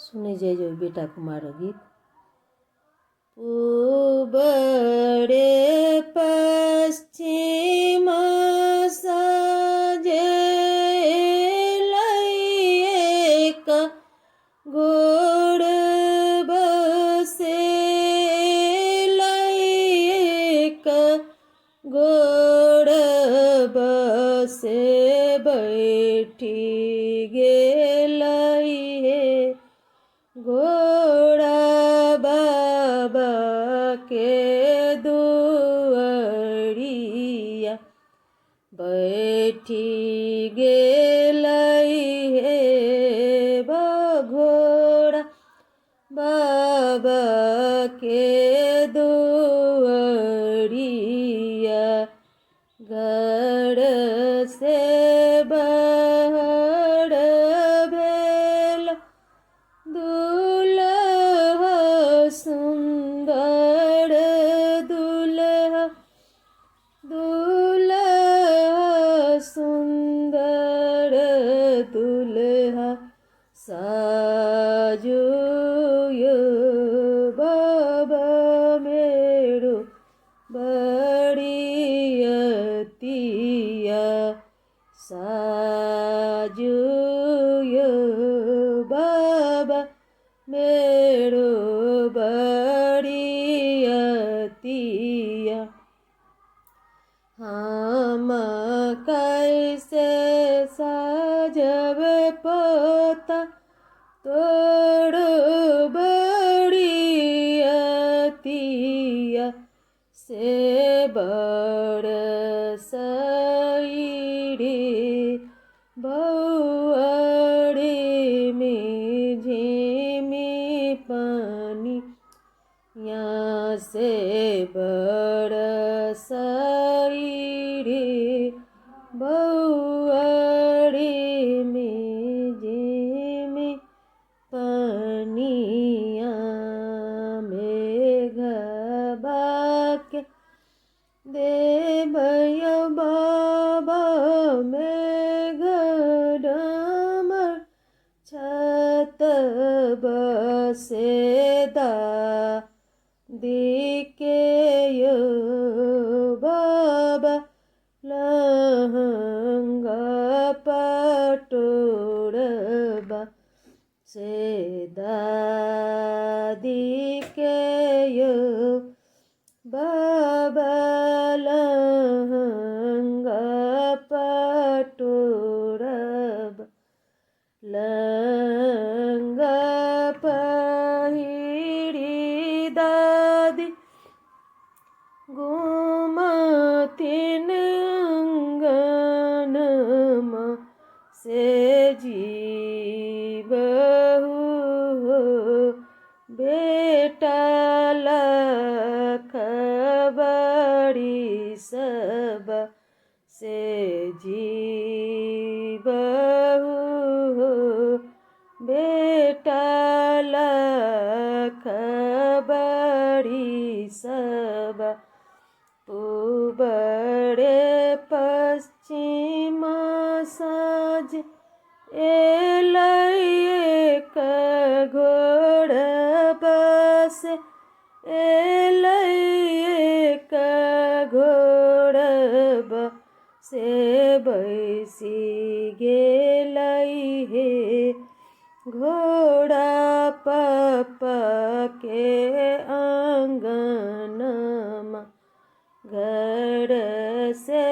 सुने जय जय बेटा कुमार गीत। पूबड़े पश्चिम साजे लैक गोड़ बसे लैक गोड़ बसे बैठी गेलै घोड़ा बाबा के दुआरिया बैठी गेलै घोड़ा बाबा के दुआरिया घर से बाहर भेल दुल्हा सुंदर दुल्हा दुल्हा सुंदर दुल्हा साजू यो बाबा मेरो बड़ियतिया साजू यो बाबा मेरो बड़ियतिया। हम कैसे साजब पोता तोड़ बड़ियतिया से बड़ सईरी बउअड़ी में झिमी पानी यहाँ से बड़ सईरी बउअड़ी में झिमी पानिया मेघबा के देवय बाबा मेघ डामर छत बसेदा दिके यो बाबा लहंगा पटोरबा सेदा दिके यो बाबा लहंगा पटोरबा लहंगा पहिरी दादी घूमतिन अंगनमा से जीवहु बेटा लखबड़ी सब से जीवहु बेटा लखबड़ी सब पूबड़े पश्चिम साज एलैक घोड़ बस एलैक घोड़ से बैसी गेलै घोड़ा पप्पा के आंगनमा घर से